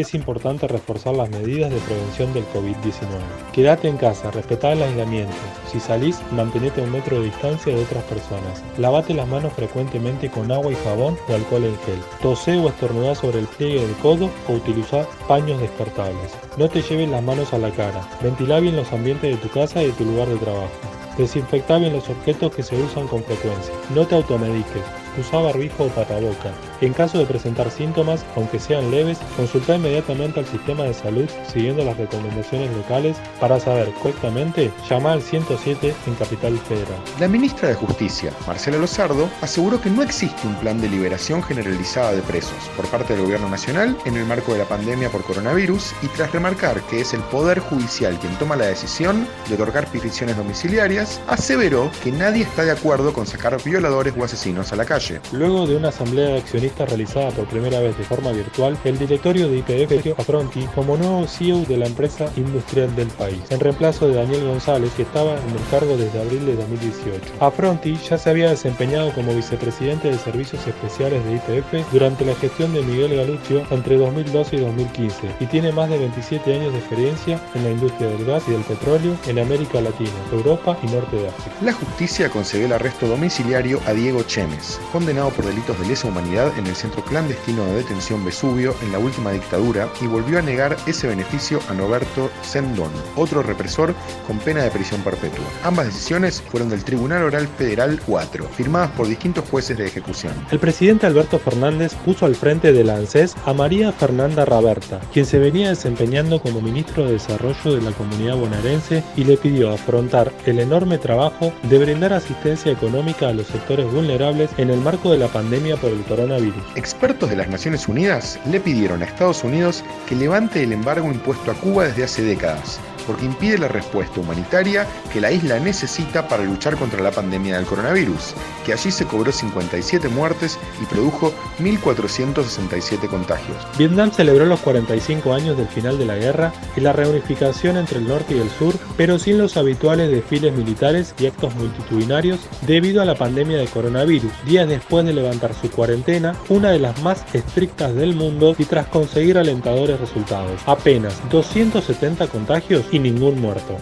Es importante reforzar las medidas de prevención del COVID-19. Quédate en casa, respetá el aislamiento. Si salís, mantenete a 1 metro de distancia de otras personas. Lavate las manos frecuentemente con agua y jabón o alcohol en gel. Tosé o estornudá sobre el pliegue del codo o utilizá paños descartables. No te lleves las manos a la cara. Ventilá bien los ambientes de tu casa y de tu lugar de trabajo. Desinfectá bien los objetos que se usan con frecuencia. No te automediques. Usá barbijo o tapaboca. En caso de presentar síntomas, aunque sean leves, consultá inmediatamente al sistema de salud siguiendo las recomendaciones locales. Para saber correctamente, llama al 107 en Capital Federal. La ministra de Justicia, Marcela Lozardo, aseguró que no existe un plan de liberación generalizada de presos por parte del Gobierno Nacional en el marco de la pandemia por coronavirus y tras remarcar que es el Poder Judicial quien toma la decisión de otorgar prisiones domiciliarias, aseveró que nadie está de acuerdo con sacar violadores o asesinos a la calle. Luego de una asamblea de accionistas realizada por primera vez de forma virtual, el directorio de YPF eligió a Fronti como nuevo CEO de la empresa industrial del país, en reemplazo de Daniel González, que estaba en el cargo desde abril de 2018. Fronti ya se había desempeñado como vicepresidente de Servicios Especiales de YPF durante la gestión de Miguel Galuccio entre 2012 y 2015 y tiene más de 27 años de experiencia en la industria del gas y del petróleo en América Latina, Europa y Norte de África. La justicia concedió el arresto domiciliario a Diego Chemes, condenado por delitos de lesa humanidad en el centro clandestino de detención Vesubio en la última dictadura, y volvió a negar ese beneficio a Norberto Sendón, otro represor con pena de prisión perpetua. Ambas decisiones fueron del Tribunal Oral Federal 4, firmadas por distintos jueces de ejecución. El presidente Alberto Fernández puso al frente de la ANSES a María Fernanda Raberta, quien se venía desempeñando como ministro de Desarrollo de la Comunidad Bonaerense, y le pidió afrontar el enorme trabajo de brindar asistencia económica a los sectores vulnerables en el marco de la pandemia por el coronavirus. Expertos de las Naciones Unidas le pidieron a Estados Unidos que levante el embargo impuesto a Cuba desde hace décadas, porque impide la respuesta humanitaria que la isla necesita para luchar contra la pandemia del coronavirus, que allí se cobró 57 muertes y produjo 1.467 contagios. Vietnam celebró los 45 años del final de la guerra y la reunificación entre el norte y el sur, pero sin los habituales desfiles militares y actos multitudinarios debido a la pandemia de coronavirus, días después de levantar su cuarentena, una de las más estrictas del mundo, y tras conseguir alentadores resultados. Apenas 270 contagios y ningún muerto.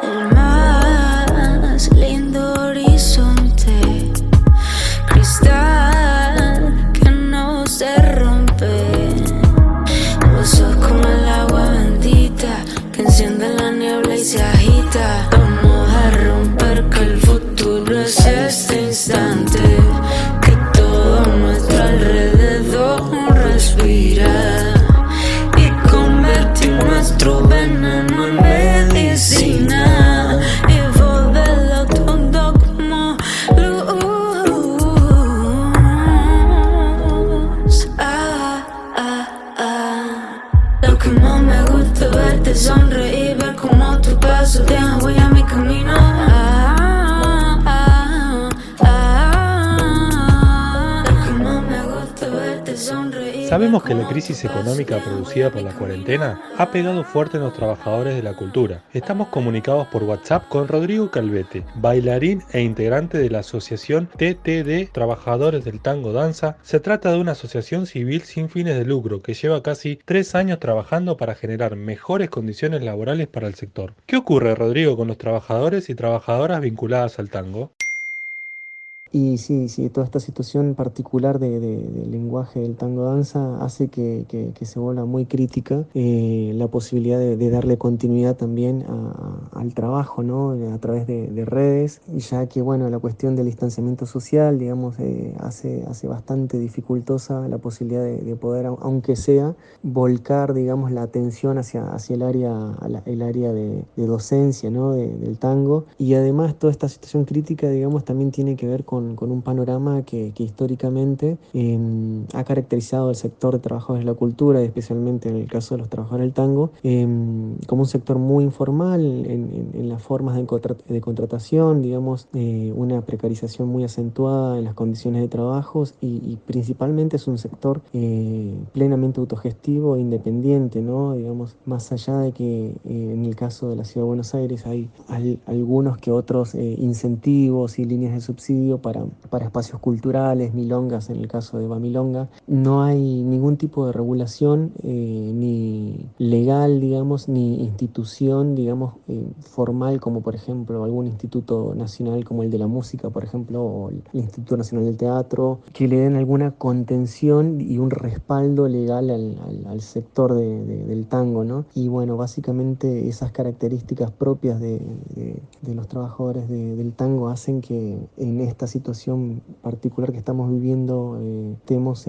El más lindo horizonte, cristal que no se rompe. Vos sos como el agua bendita que enciende la niebla y se agita. Vamos a romper que el futuro es este instante, que todo a nuestro alrededor respira, y convertir nuestro veneno en medicina y volverlo todo como luz. Lo que más me gusta es verte sonreír, ver cómo tu paso deja huella en mi camino. Sabemos que la crisis económica producida por la cuarentena ha pegado fuerte en los trabajadores de la cultura. Estamos comunicados por WhatsApp con Rodrigo Calvete, bailarín e integrante de la asociación TTD Trabajadores del Tango Danza. Se trata de una asociación civil sin fines de lucro que lleva casi 3 años trabajando para generar mejores condiciones laborales para el sector. ¿Qué ocurre, Rodrigo, con los trabajadores y trabajadoras vinculadas al tango? Y sí, toda esta situación particular del lenguaje del tango danza hace que se vuelva muy crítica la posibilidad de darle continuidad también al trabajo, ¿no? A través de redes, ya que bueno, la cuestión del distanciamiento social, digamos, hace bastante dificultosa la posibilidad de poder, aunque sea, volcar, digamos, la atención hacia el área de docencia, ¿no? Del tango. Y además toda esta situación crítica, digamos, también tiene que ver con con un panorama que históricamente ha caracterizado el sector de trabajadores de la cultura, y especialmente en el caso de los trabajadores del tango, como un sector muy informal en las formas de contratación, digamos, una precarización muy acentuada en las condiciones de trabajo y principalmente es un sector plenamente autogestivo e independiente, ¿no? Digamos, más allá de que en el caso de la Ciudad de Buenos Aires hay algunos que otros incentivos y líneas de subsidio para espacios culturales, milongas en el caso de Bamilonga, no hay ningún tipo de regulación ni legal, digamos, ni institución, digamos, formal, como por ejemplo algún instituto nacional como el de la música, por ejemplo, o el Instituto Nacional del Teatro, que le den alguna contención y un respaldo legal al sector del tango, ¿no? Y bueno, básicamente esas características propias de los trabajadores del tango hacen que en esta situación particular que estamos viviendo estemos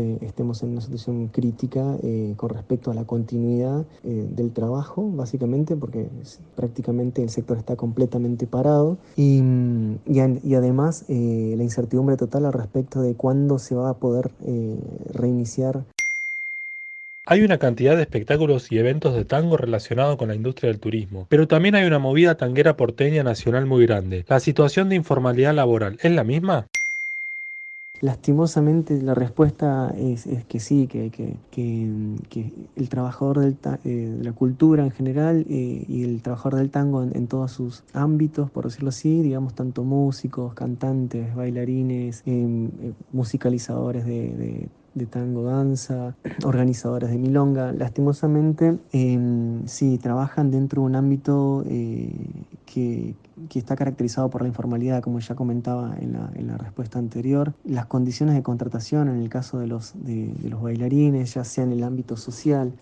en una situación crítica con respecto a la continuidad del trabajo, básicamente, porque prácticamente el sector está completamente parado y además la incertidumbre total al respecto de cuándo se va a poder reiniciar. Hay una cantidad de espectáculos y eventos de tango relacionados con la industria del turismo, pero también hay una movida tanguera porteña nacional muy grande. ¿La situación de informalidad laboral es la misma? Lastimosamente la respuesta es que sí, que el trabajador de la cultura en general y el trabajador del tango en todos sus ámbitos, por decirlo así, digamos, tanto músicos, cantantes, bailarines, musicalizadores de tango danza, organizadores de milonga, lastimosamente sí trabajan dentro de un ámbito que está caracterizado por la informalidad, como ya comentaba en la respuesta anterior. Las condiciones de contratación en el caso de los bailarines, ya sea en el ámbito social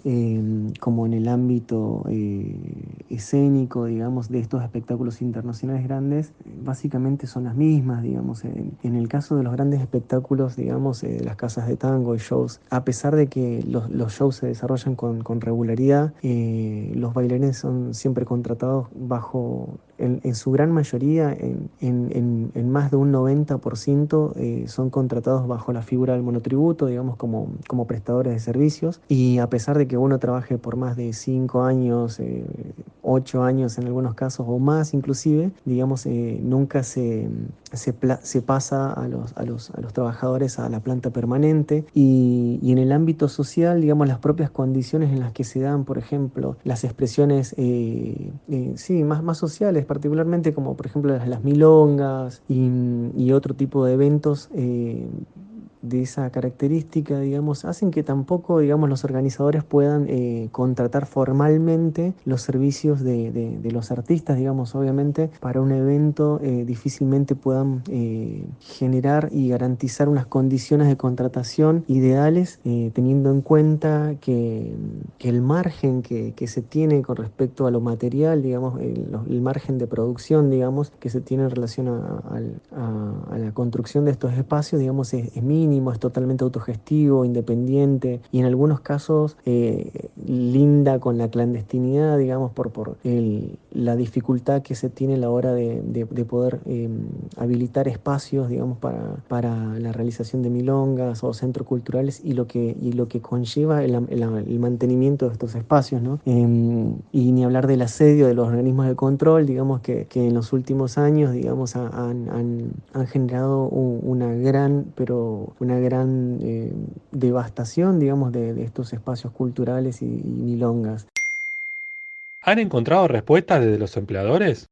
como en el ámbito escénico, digamos, de estos espectáculos internacionales grandes, básicamente son las mismas, digamos. En el caso de los grandes espectáculos, digamos, de las casas de tango y shows, a pesar de que los shows se desarrollan con regularidad, los bailarines son siempre contratados bajo, en su gran mayoría, en más de un 90%, son contratados bajo la figura del monotributo, digamos, como prestadores de servicios. Y a pesar de que uno trabaje por más de 5 años, 8 años en algunos casos o más inclusive, digamos, nunca se pasa a los trabajadores a la planta permanente. Y en el ámbito social, digamos, las propias condiciones en las que se dan, por ejemplo, las expresiones sí, más sociales, particularmente como por ejemplo las milongas y otro tipo de eventos de esa característica, digamos, hacen que tampoco, digamos, los organizadores puedan contratar formalmente los servicios de los artistas, digamos, obviamente, para un evento difícilmente puedan generar y garantizar unas condiciones de contratación ideales, teniendo en cuenta que el margen que se tiene con respecto a lo material, digamos, el margen de producción, digamos, que se tiene en relación a la construcción de estos espacios, digamos, es mínimo, es totalmente autogestivo, independiente y en algunos casos linda con la clandestinidad, digamos, por la dificultad que se tiene a la hora de poder habilitar espacios, digamos, para la realización de milongas o centros culturales y lo que conlleva el mantenimiento de estos espacios, ¿no? Y ni hablar del asedio de los organismos de control, digamos, que en los últimos años, digamos, han generado una gran devastación, digamos, de estos espacios culturales y milongas. ¿Han encontrado respuestas desde los empleadores?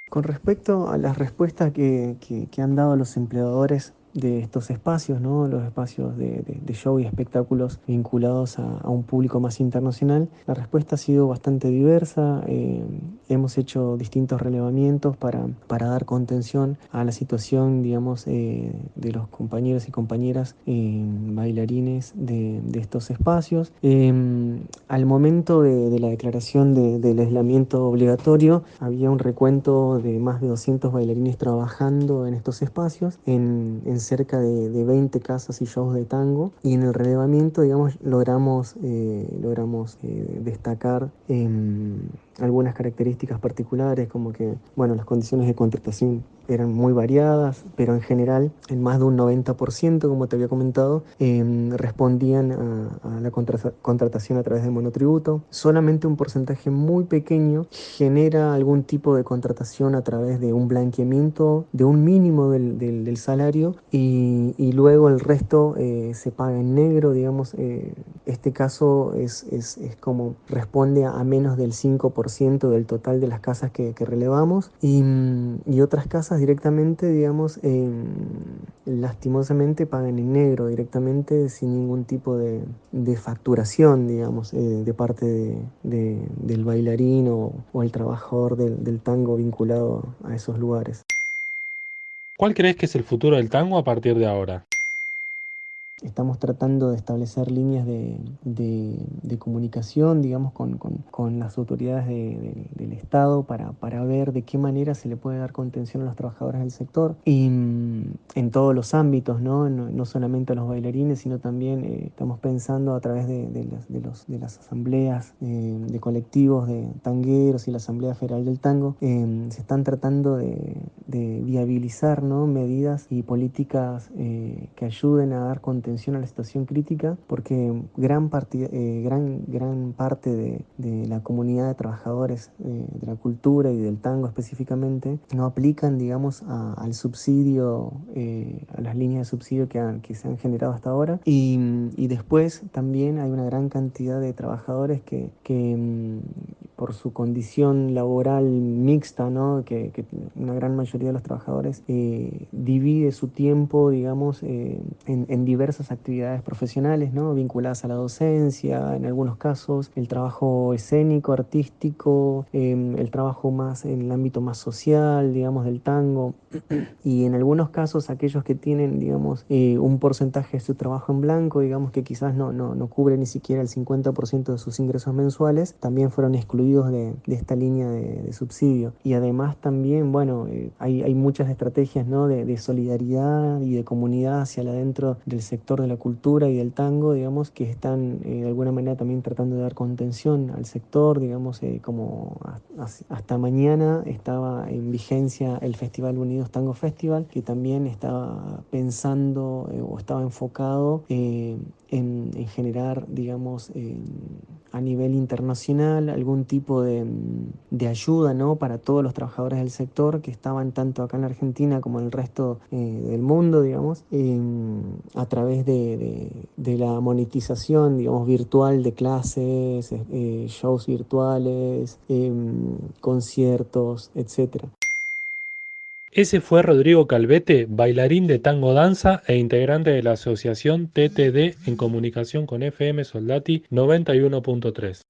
Con respecto a las respuestas que han dado los empleadores de estos espacios, ¿no? Los espacios de show y espectáculos vinculados a un público más internacional, la respuesta ha sido bastante diversa. Hemos hecho distintos relevamientos para dar contención a la situación, digamos, de los compañeros y compañeras bailarines de estos espacios. Al momento de la declaración del aislamiento obligatorio, había un recuento de más de 200 bailarines trabajando en estos espacios, en cerca de 20 casas y shows de tango, y en el relevamiento, digamos, logramos destacar algunas características particulares, como que, bueno, las condiciones de contratación eran muy variadas, pero en general, en más de un 90%, como te había comentado, respondían a la contratación a través del monotributo. Solamente un porcentaje muy pequeño genera algún tipo de contratación a través de un blanqueamiento de un mínimo del salario y luego el resto se paga en negro, digamos. Este caso es como responde a menos del 5% del total de las casas que relevamos y otras casas directamente, digamos, lastimosamente pagan en negro directamente sin ningún tipo de facturación, digamos, de parte del bailarín o el trabajador del tango vinculado a esos lugares. ¿Cuál crees que es el futuro del tango a partir de ahora? Estamos tratando de establecer líneas de comunicación, digamos, con las autoridades del Estado para ver de qué manera se le puede dar contención a los trabajadores del sector y en todos los ámbitos, ¿no? No solamente a los bailarines, sino también estamos pensando a través de las asambleas de colectivos de tangueros y la Asamblea Federal del Tango, se están tratando de viabilizar, ¿no? Medidas y políticas que ayuden a dar contención a la situación crítica, porque gran parte de la comunidad de trabajadores de la cultura y del tango específicamente no aplican, digamos, al subsidio, a las líneas de subsidio que se han generado hasta ahora y después también hay una gran cantidad de trabajadores que por su condición laboral mixta, ¿no? Que una gran mayoría de los trabajadores divide su tiempo, digamos, en diversas actividades profesionales, ¿no? Vinculadas a la docencia, en algunos casos el trabajo escénico, artístico, el trabajo más en el ámbito más social, digamos, del tango. Y en algunos casos aquellos que tienen, digamos, un porcentaje de su trabajo en blanco, digamos que quizás no cubre ni siquiera el 50% de sus ingresos mensuales, también fueron excluidos de esta línea de subsidio. Y además también, bueno, hay muchas estrategias, ¿no? de solidaridad y de comunidad hacia adentro del sector de la cultura y del tango, digamos, que están de alguna manera también tratando de dar contención al sector, digamos, como hasta mañana estaba en vigencia el Festival Unidos Tango Festival, que también estaba pensando o estaba enfocado en generar, digamos, a nivel internacional algún tipo de ayuda, ¿no? Para todos los trabajadores del sector que estaban tanto acá en la Argentina como en el resto del mundo, digamos, a través de la monetización, digamos, virtual de clases, shows virtuales, conciertos, etcétera. Ese fue Rodrigo Calvete, bailarín de tango danza e integrante de la asociación TTD en comunicación con FM Soldati 91.3.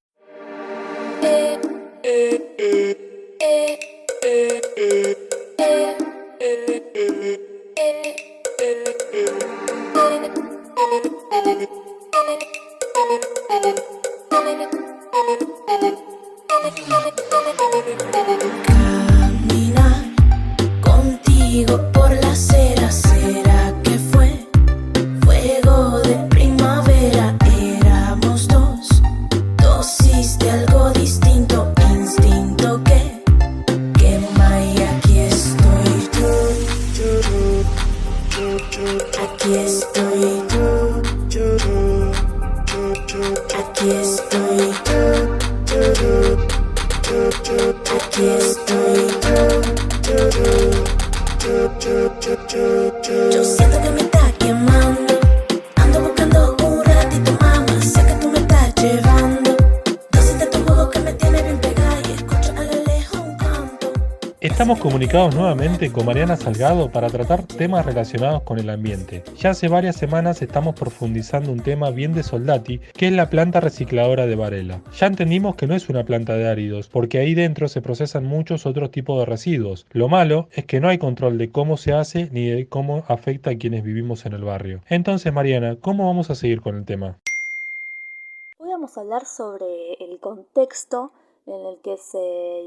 Caminar contigo por la acera, ¿será que fue fuego de primavera? Éramos dos, dosis de algo distinto, instinto que quema y aquí estoy aquí estoy aquí estoy aquí estoy. Yo siento que me está quemando. Ando buscando un ratito, mamá. Sé que tú me estás llevando. Dosis de tu juego que me tiene bien pegada y escucho a lo lejos un canto. Estamos comunicados nuevamente con Mariana Salgado para tratar temas relacionados con el ambiente. Ya hace varias semanas estamos profundizando un tema bien de Soldati, que es la planta recicladora de Varela. Ya entendimos que no es una planta de áridos, porque ahí dentro se procesan muchos otros tipos de residuos. Lo malo es que no hay control de cómo se hace ni de cómo afecta a quienes vivimos en el barrio. Entonces, Mariana, ¿cómo vamos a seguir con el tema? Hoy vamos a hablar sobre el contexto en el que se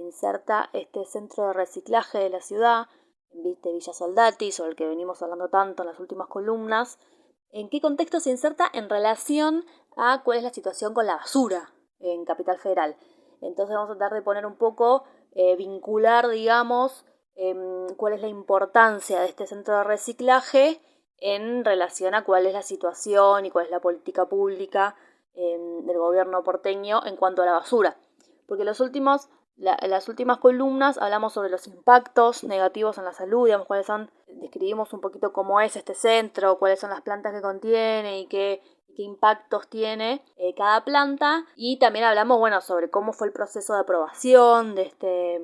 inserta este centro de reciclaje de la ciudad, de Villa Soldati, sobre el que venimos hablando tanto en las últimas columnas. ¿En qué contexto se inserta en relación a cuál es la situación con la basura en Capital Federal? Entonces vamos a tratar de poner un poco, vincular, digamos, cuál es la importancia de este centro de reciclaje en relación a cuál es la situación y cuál es la política pública del gobierno porteño en cuanto a la basura. Porque las últimas columnas hablamos sobre los impactos negativos en la salud, digamos, describimos un poquito cómo es este centro, cuáles son las plantas que contiene y qué impactos tiene cada planta, y también hablamos, sobre cómo fue el proceso de aprobación de este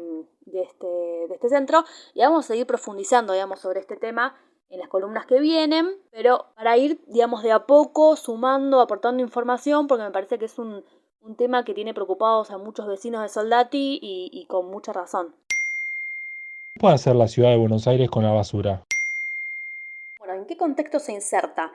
centro, y vamos a seguir profundizando, digamos, sobre este tema en las columnas que vienen, pero para ir, digamos, de a poco sumando, aportando información, porque me parece que es un tema que tiene preocupados a muchos vecinos de Soldati y con mucha razón. ¿Qué puede hacer la ciudad de Buenos Aires con la basura? Bueno, ¿en qué contexto se inserta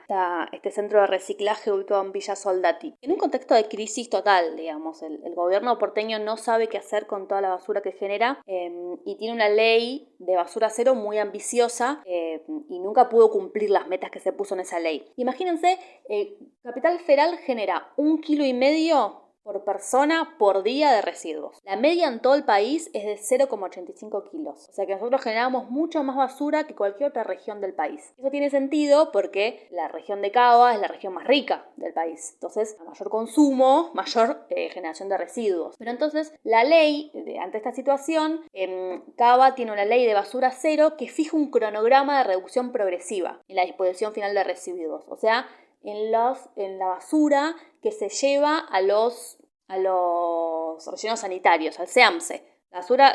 este centro de reciclaje ubicado en Villa Soldati? En un contexto de crisis total, digamos. El gobierno porteño no sabe qué hacer con toda la basura que genera y tiene una ley de basura cero muy ambiciosa y nunca pudo cumplir las metas que se puso en esa ley. Imagínense, Capital Federal genera 1,5 kilos por persona por día de residuos. La media en todo el país es de 0,85 kilos. O sea que nosotros generamos mucha más basura que cualquier otra región del país. Eso tiene sentido porque la región de Cava es la región más rica del país. Entonces, a mayor consumo, mayor generación de residuos. Pero entonces, la ley, ante esta situación, Cava tiene una ley de basura cero que fija un cronograma de reducción progresiva en la disposición final de residuos. O sea, en la basura que se lleva a los rellenos sanitarios, al SEAMSE.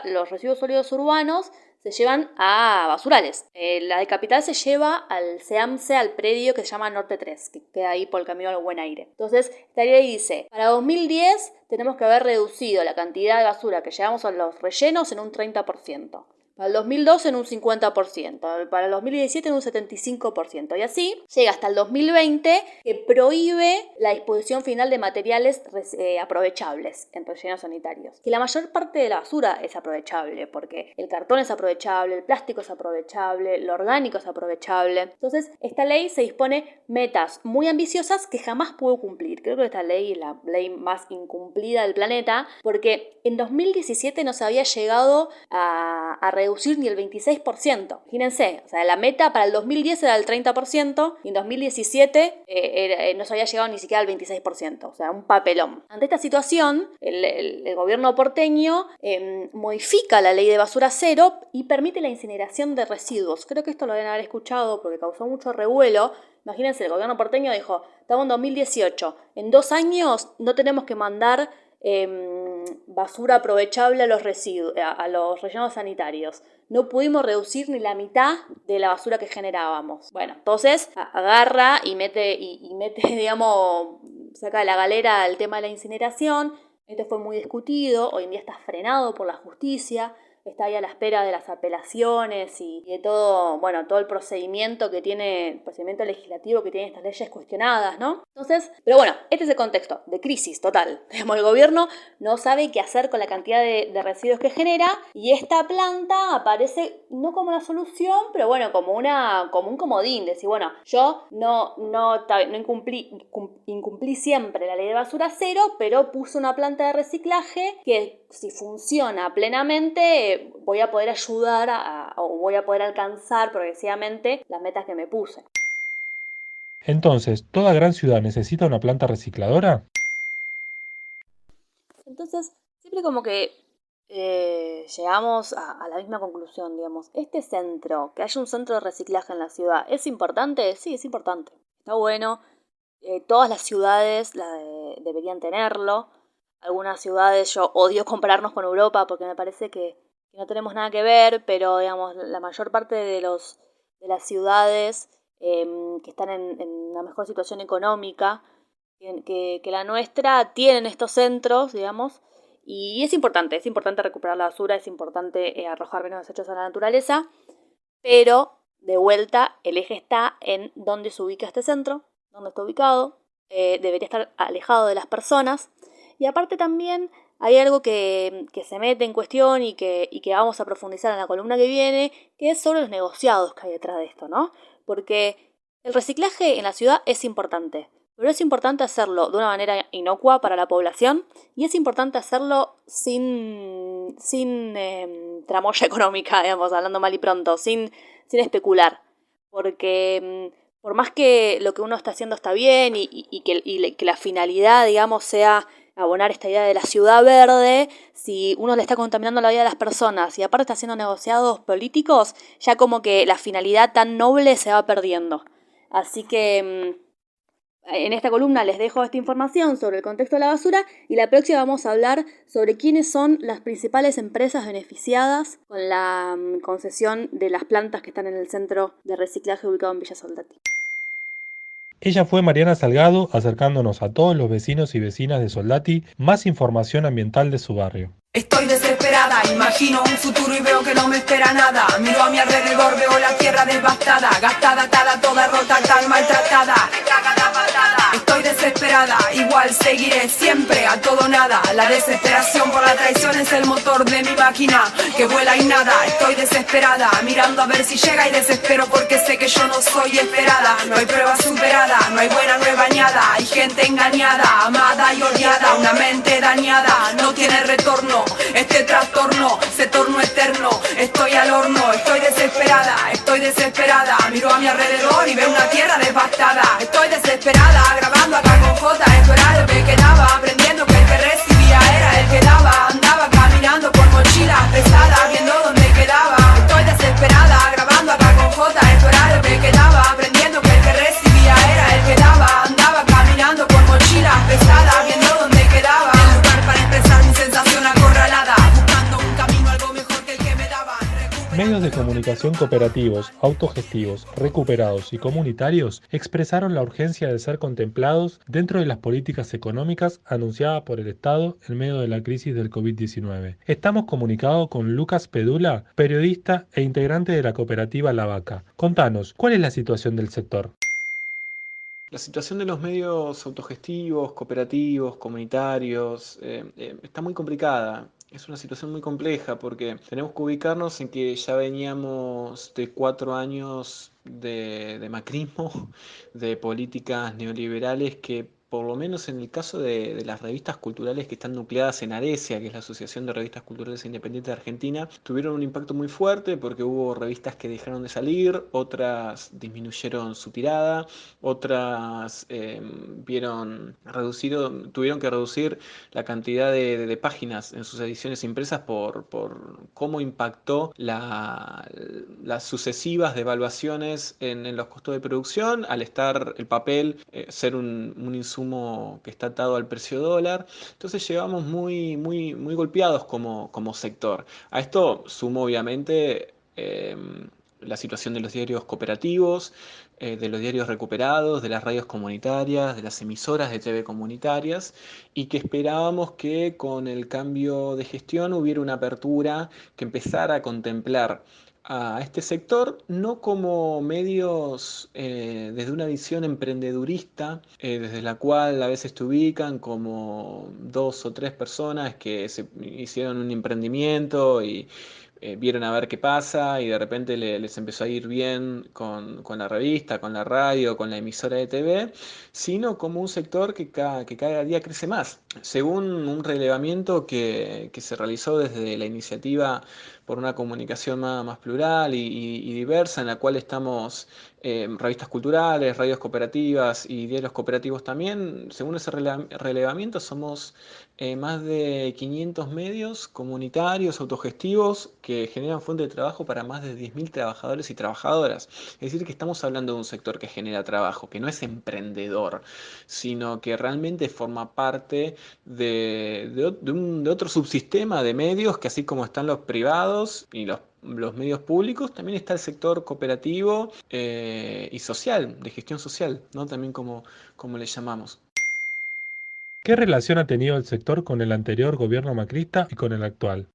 Los residuos sólidos urbanos se llevan a basurales. La de Capital se lleva al SEAMSE, al predio que se llama Norte 3, que queda ahí por el camino al Buen Aire. Entonces, esta ley dice, para 2010 tenemos que haber reducido la cantidad de basura que llevamos a los rellenos en un 30%. Para el 2012 en un 50%, para el 2017 en un 75%, y así llega hasta el 2020 que prohíbe la disposición final de materiales aprovechables en rellenos sanitarios. Que la mayor parte de la basura es aprovechable, porque el cartón es aprovechable, el plástico es aprovechable, lo orgánico es aprovechable. Entonces, esta ley se dispone metas muy ambiciosas que jamás pudo cumplir. Creo que esta ley es la ley más incumplida del planeta, porque en 2017 no se había llegado a reducir ni el 26%. Imagínense, o sea, la meta para el 2010 era del 30% y en 2017 no se había llegado ni siquiera al 26%, o sea, un papelón. Ante esta situación, el gobierno porteño modifica la ley de basura cero y permite la incineración de residuos. Creo que esto lo deben haber escuchado porque causó mucho revuelo. Imagínense, el gobierno porteño dijo, estamos en 2018, en 2 años no tenemos que mandar basura aprovechable a los residuos, a los rellenos sanitarios. No pudimos reducir ni la mitad de la basura que generábamos. Bueno, entonces agarra y mete, digamos, saca de la galera el tema de la incineración. Esto fue muy discutido, hoy en día está frenado por la justicia. Está ahí a la espera de las apelaciones y de todo el procedimiento que tiene, el procedimiento legislativo que tienen estas leyes cuestionadas, ¿no? Entonces, pero bueno, este es el contexto de crisis total. Digamos, el gobierno no sabe qué hacer con la cantidad de residuos que genera y esta planta aparece no como una solución, pero bueno, como un comodín. Decir, bueno, yo no incumplí siempre la ley de basura cero, pero puse una planta de reciclaje que si funciona plenamente voy a poder ayudar o voy a poder alcanzar progresivamente las metas que me puse. Entonces, ¿toda gran ciudad necesita una planta recicladora? Entonces, siempre como que llegamos a la misma conclusión, digamos. Que haya un centro de reciclaje en la ciudad, ¿es importante? Sí, es importante. Está bueno. Todas las ciudades deberían tenerlo. Algunas ciudades, yo odio compararnos con Europa porque me parece que no tenemos nada que ver, pero digamos, la mayor parte de las ciudades que están en una mejor situación económica que la nuestra tienen estos centros, digamos, y es importante recuperar la basura, es importante arrojar menos desechos a la naturaleza, pero de vuelta el eje está en dónde se ubica este centro, dónde está ubicado, debería estar alejado de las personas. Y aparte también hay algo que se mete en cuestión y que vamos a profundizar en la columna que viene, que es sobre los negociados que hay detrás de esto, ¿no? Porque el reciclaje en la ciudad es importante, pero es importante hacerlo de una manera inocua para la población y es importante hacerlo sin tramoya económica, digamos, hablando mal y pronto, sin especular, porque por más que lo que uno está haciendo está bien y que la finalidad, digamos, sea abonar esta idea de la ciudad verde, si uno le está contaminando la vida de las personas y aparte está haciendo negociados políticos, ya como que la finalidad tan noble se va perdiendo. Así que en esta columna les dejo esta información sobre el contexto de la basura y la próxima vamos a hablar sobre quiénes son las principales empresas beneficiadas con la concesión de las plantas que están en el centro de reciclaje ubicado en Villa Soldati. Ella fue Mariana Salgado, acercándonos a todos los vecinos y vecinas de Soldati más información ambiental de su barrio. Estoy desesperada, imagino un futuro y veo que no me espera nada. Miro a mi alrededor, veo la tierra devastada, gastada, atada, toda rota, tan maltratada. Estoy desesperada, igual seguiré siempre a todo nada. La desesperación por la traición es el motor de mi máquina que vuela y nada. Estoy desesperada, mirando a ver si llega y desespero porque sé que yo no soy esperada. No hay prueba superada, no hay buena, no hay bañada. Hay gente engañada, amada y odiada. Una mente dañada, no tiene retorno. Este trastorno se tornó eterno. Estoy al horno, estoy desesperada. Miro a mi alrededor y veo una tierra devastada. Estoy desesperada, grabando acá con J. Esto era lo que quedaba, aprendiendo que el que recibía era el que daba. Andaba caminando con mochilas pesadas, viendo dónde quedaba. Estoy desesperada, grabando acá con J. Esto era lo que quedaba, aprendiendo que el que recibía era el que daba. Andaba caminando con mochilas pesadas, viendo dónde quedaba. El lugar para expresar mi sensación acorralada, buscando un camino algo mejor que el que me daban. Medios de comunicación cooperativos, autogestivos, recuperados y comunitarios expresaron la urgencia de ser contemplados dentro de las políticas económicas anunciadas por el Estado en medio de la crisis del COVID-19. Estamos comunicados con Lucas Pedula, periodista e integrante de la cooperativa La Vaca. Contanos, ¿cuál es la situación del sector? La situación de los medios autogestivos, cooperativos, comunitarios, está muy complicada. Es una situación muy compleja porque tenemos que ubicarnos en que ya veníamos de 4 años de macrismo, de políticas neoliberales que por lo menos en el caso de las revistas culturales que están nucleadas en ARESIA, que es la Asociación de Revistas Culturales Independientes de Argentina, tuvieron un impacto muy fuerte porque hubo revistas que dejaron de salir, otras disminuyeron su tirada, otras tuvieron que reducir la cantidad de páginas en sus ediciones impresas por cómo impactó las sucesivas devaluaciones en los costos de producción, al estar el papel ser un insumo que está atado al precio dólar. Entonces llegamos muy golpeados como sector. A esto sumo obviamente la situación de los diarios cooperativos, de los diarios recuperados, de las radios comunitarias, de las emisoras de TV comunitarias, y que esperábamos que con el cambio de gestión hubiera una apertura que empezara a contemplar a este sector no como medios desde una visión emprendedurista, desde la cual a veces te ubican como 2 o 3 personas que se hicieron un emprendimiento y vieron a ver qué pasa y de repente les empezó a ir bien con la revista, con la radio, con la emisora de TV, sino como un sector que cada día crece más. Según un relevamiento que se realizó desde la iniciativa por una comunicación más plural y diversa, en la cual estamos revistas culturales, radios cooperativas y diarios cooperativos también, según ese relevamiento somos más de 500 medios comunitarios, autogestivos, que generan fuente de trabajo para más de 10.000 trabajadores y trabajadoras. Es decir, que estamos hablando de un sector que genera trabajo, que no es emprendedor, sino que realmente forma parte de otro subsistema de medios, que así como están los privados y los medios públicos, también está el sector cooperativo y social, de gestión social, ¿no? También como le llamamos. ¿Qué relación ha tenido el sector con el anterior gobierno macrista y con el actual?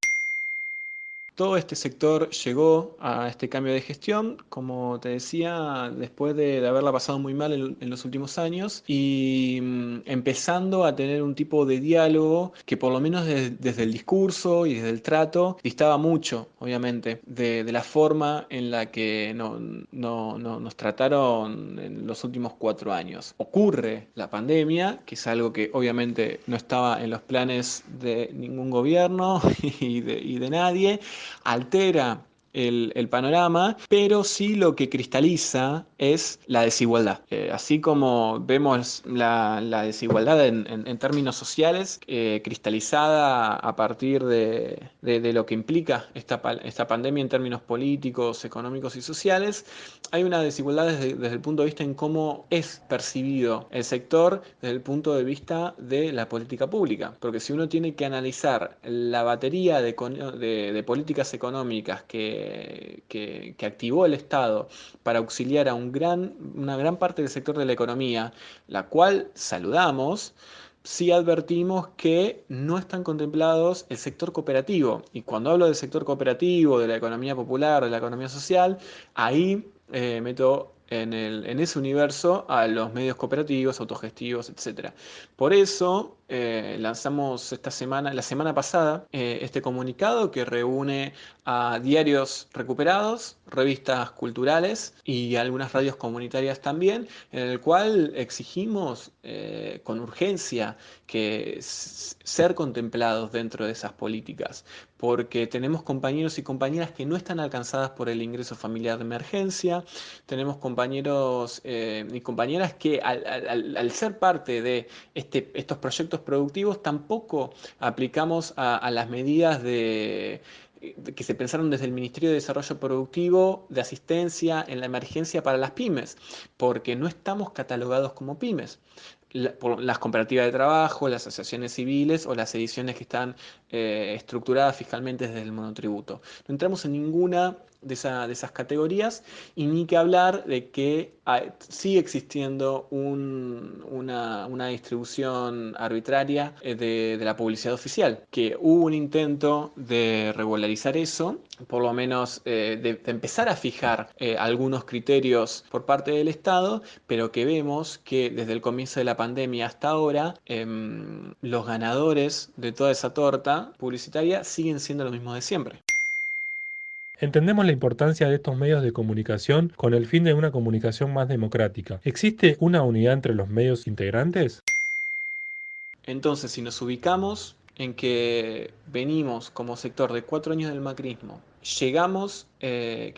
todo este sector llegó a este cambio de gestión, como te decía, después de haberla pasado muy mal en los últimos años y empezando a tener un tipo de diálogo que por lo menos desde el discurso y desde el trato distaba mucho, obviamente, de la forma en la que nos trataron en los últimos 4 años. Ocurre la pandemia, que es algo que obviamente no estaba en los planes de ningún gobierno y de nadie, altera el panorama, pero sí lo que cristaliza es la desigualdad. Así como vemos la desigualdad en términos sociales, cristalizada a partir de lo que implica esta pandemia en términos políticos, económicos y sociales, hay una desigualdad desde el punto de vista en cómo es percibido el sector desde el punto de vista de la política pública. Porque si uno tiene que analizar la batería de políticas económicas que activó el Estado para auxiliar a una gran parte del sector de la economía, la cual saludamos, sí advertimos que no están contemplados el sector cooperativo. Y cuando hablo del sector cooperativo, de la economía popular, de la economía social, ahí meto en ese universo a los medios cooperativos, autogestivos, etc. Por eso lanzamos la semana pasada, este comunicado que reúne a diarios recuperados, revistas culturales y algunas radios comunitarias también, en el cual exigimos con urgencia que ser contemplados dentro de esas políticas, porque tenemos compañeros y compañeras que no están alcanzadas por el ingreso familiar de emergencia, tenemos compañeros y compañeras que al ser parte de estos proyectos productivos tampoco aplicamos a las medidas que se pensaron desde el Ministerio de Desarrollo Productivo de asistencia en la emergencia para las pymes, porque no estamos catalogados como pymes. Por las cooperativas de trabajo, las asociaciones civiles o las ediciones que están estructuradas fiscalmente desde el monotributo. No entramos en ninguna de esas categorías y ni que hablar de que sigue existiendo una distribución arbitraria de la publicidad oficial, que hubo un intento de regularizar eso, por lo menos de empezar a fijar algunos criterios por parte del Estado, pero que vemos que desde el comienzo de la pandemia hasta ahora los ganadores de toda esa torta publicitaria siguen siendo los mismos de siempre. Entendemos la importancia de estos medios de comunicación con el fin de una comunicación más democrática. ¿Existe una unidad entre los medios integrantes? Entonces, si nos ubicamos en que venimos como sector de 4 años del macrismo, llegamos,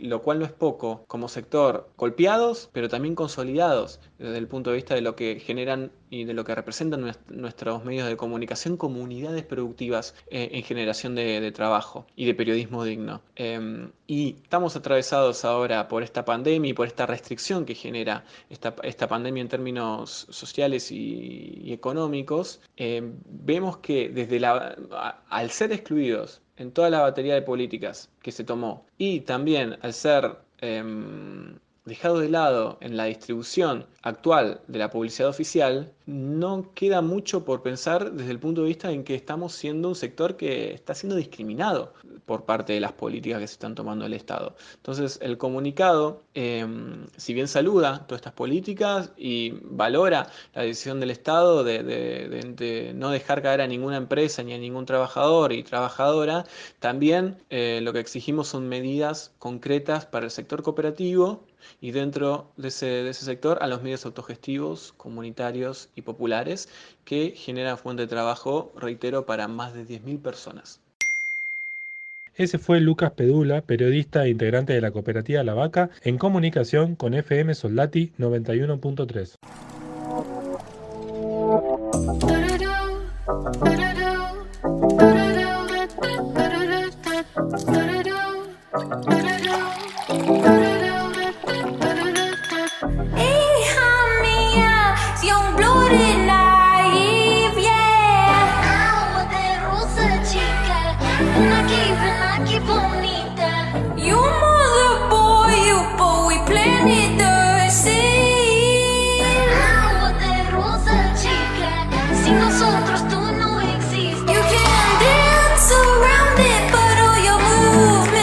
lo cual no es poco, como sector golpeados, pero también consolidados desde el punto de vista de lo que generan y de lo que representan nuestros medios de comunicación como unidades productivas en generación de trabajo y de periodismo digno. Y estamos atravesados ahora por esta pandemia y por esta restricción que genera esta pandemia en términos sociales y económicos. Vemos que al ser excluidos en toda la batería de políticas que se tomó y también al ser dejado de lado en la distribución actual de la publicidad oficial, no queda mucho por pensar desde el punto de vista en que estamos siendo un sector que está siendo discriminado por parte de las políticas que se están tomando el Estado. Entonces, el comunicado, si bien saluda todas estas políticas y valora la decisión del Estado de no dejar caer a ninguna empresa ni a ningún trabajador y trabajadora, también lo que exigimos son medidas concretas para el sector cooperativo y dentro de ese sector a los medios autogestivos, comunitarios y populares que generan fuente de trabajo, reitero, para más de 10.000 personas. Ese fue Lucas Pedula, periodista e integrante de la cooperativa La Vaca, en comunicación con FM Soldati 91.3. Movement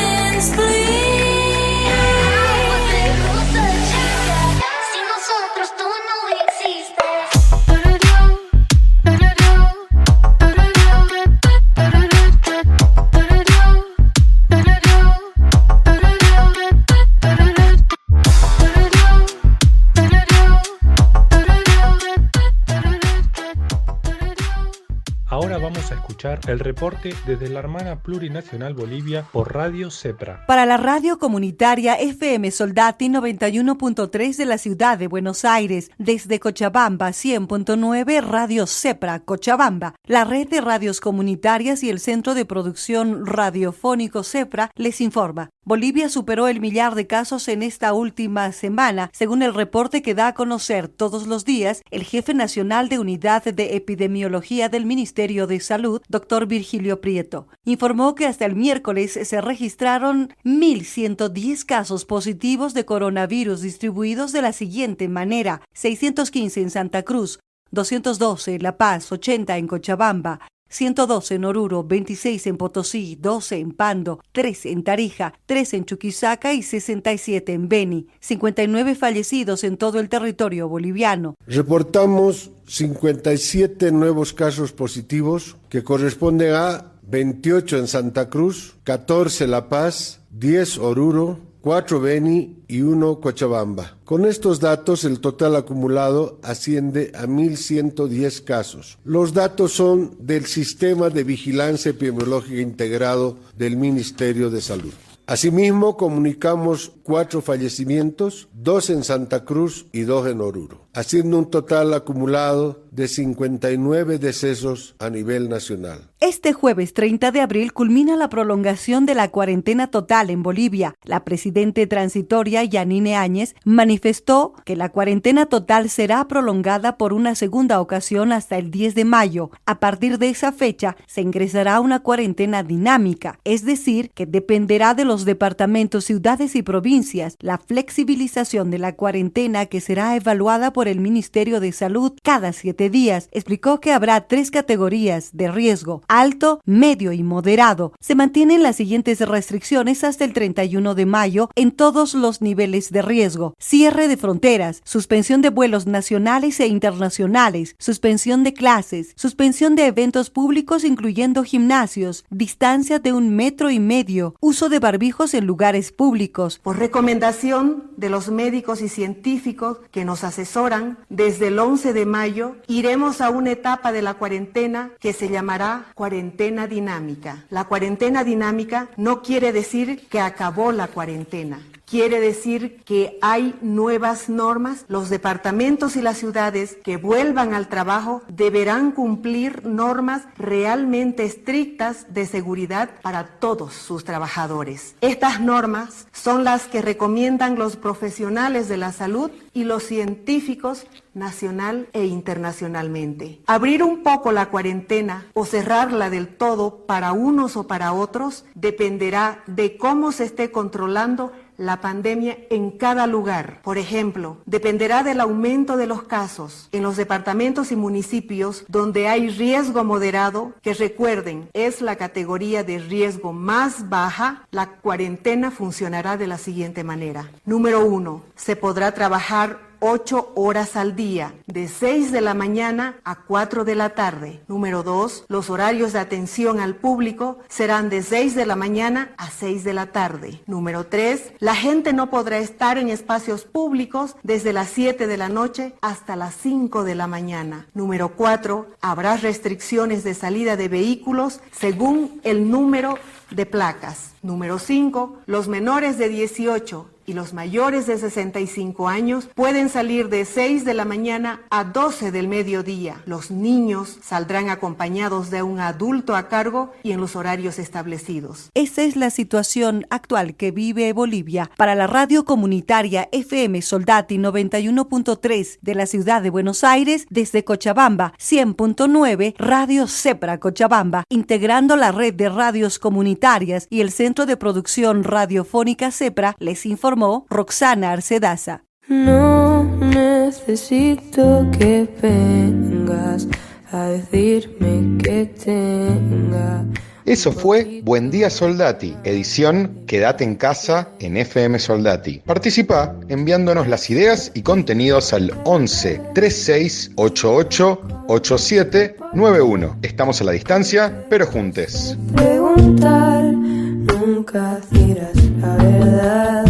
escuchar el reporte desde la hermana plurinacional Bolivia por Radio Sepra. Para la radio comunitaria FM Soldati 91.3 de la ciudad de Buenos Aires, desde Cochabamba 100.9 Radio Sepra Cochabamba, la red de radios comunitarias y el Centro de Producción Radiofónico Sepra les informa. Bolivia superó el 1.000.000 de casos en esta última semana, según el reporte que da a conocer todos los días el jefe nacional de Unidad de Epidemiología del Ministerio de Salud, Dr. Virgilio Prieto. Informó que hasta el miércoles se registraron 1.110 casos positivos de coronavirus distribuidos de la siguiente manera: 615 en Santa Cruz, 212 en La Paz, 80 en Cochabamba, 112 en Oruro, 26 en Potosí, 12 en Pando, 3 en Tarija, 3 en Chuquisaca y 67 en Beni. 59 fallecidos en todo el territorio boliviano. Reportamos 57 nuevos casos positivos que corresponden a 28 en Santa Cruz, 14 La Paz, 10 Oruro, 4 Beni y 1 Cochabamba. Con estos datos, el total acumulado asciende a 1.110 casos. Los datos son del Sistema de Vigilancia Epidemiológica Integrado del Ministerio de Salud. Asimismo, comunicamos 4 fallecimientos, 2 en Santa Cruz y 2 en Oruro, haciendo un total acumulado de 59 decesos a nivel nacional. Este jueves 30 de abril culmina la prolongación de la cuarentena total en Bolivia. La presidenta transitoria Yanine Áñez manifestó que la cuarentena total será prolongada por una segunda ocasión hasta el 10 de mayo. A partir de esa fecha se ingresará a una cuarentena dinámica, es decir, que dependerá de los departamentos, ciudades y provincias la flexibilización de la cuarentena, que será evaluada por el Ministerio de Salud cada 7 días. Explicó que habrá 3 categorías de riesgo: alto, medio y moderado. Se mantienen las siguientes restricciones hasta el 31 de mayo en todos los niveles de riesgo: cierre de fronteras, suspensión de vuelos nacionales e internacionales, suspensión de clases, suspensión de eventos públicos incluyendo gimnasios, distancia de 1,5 metros, uso de barbijos en lugares públicos. Por recomendación de los médicos y científicos que nos asesoran, desde el 11 de mayo iremos a una etapa de la cuarentena que se llamará cuarentena dinámica. La cuarentena dinámica no quiere decir que acabó la cuarentena. Quiere decir que hay nuevas normas. Los departamentos y las ciudades que vuelvan al trabajo deberán cumplir normas realmente estrictas de seguridad para todos sus trabajadores. Estas normas son las que recomiendan los profesionales de la salud y los científicos nacional e internacionalmente. Abrir un poco la cuarentena o cerrarla del todo para unos o para otros dependerá de cómo se esté controlando la pandemia en cada lugar. Por ejemplo, dependerá del aumento de los casos en los departamentos y municipios donde hay riesgo moderado, que recuerden, es la categoría de riesgo más baja. La cuarentena funcionará de la siguiente manera. Número 1, se podrá trabajar 8 horas al día, de 6 de la mañana a 4 de la tarde. Número 2, los horarios de atención al público serán de 6 de la mañana a 6 de la tarde. Número 3, la gente no podrá estar en espacios públicos desde las 7 de la noche hasta las 5 de la mañana. Número 4, habrá restricciones de salida de vehículos según el número de placas. Número 5, los menores de 18 y los mayores de 65 años pueden salir de 6 de la mañana a 12 del mediodía. Los niños saldrán acompañados de un adulto a cargo y en los horarios establecidos. Esa es la situación actual que vive Bolivia. Para la radio comunitaria FM Soldati 91.3 de la ciudad de Buenos Aires, desde Cochabamba 100.9 Radio Sepra Cochabamba, integrando la red de radios comunitarias y el Centro de Producción Radiofónica Sepra, les informó Roxana Arcedaza. No necesito que vengas a decirme que tenga. Eso fue Buen Día Soldati, edición Quédate en Casa en FM Soldati. Participa enviándonos las ideas y contenidos al 11 36 88 87 91. Estamos a la distancia, pero juntes. Preguntar, nunca dirás la verdad.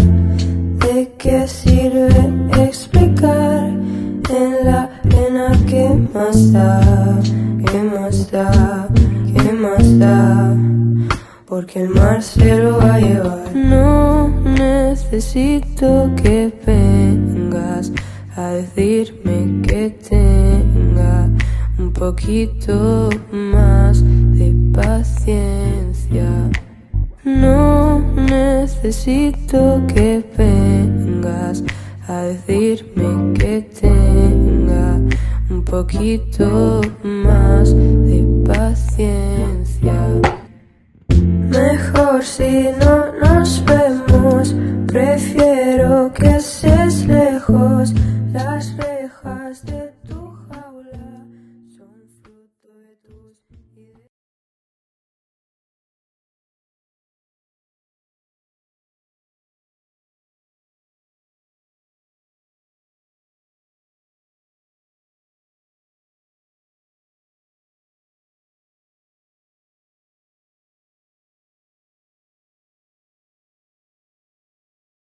¿De qué sirve explicar en la pena que más da? ¿Qué más da? ¿Qué más porque el mar se lo va a llevar. No necesito que vengas a decirme que tenga un poquito más de paciencia. No necesito que vengas a decirme que tenga un poquito más de paciencia. Mejor si no nos vemos, prefiero que sea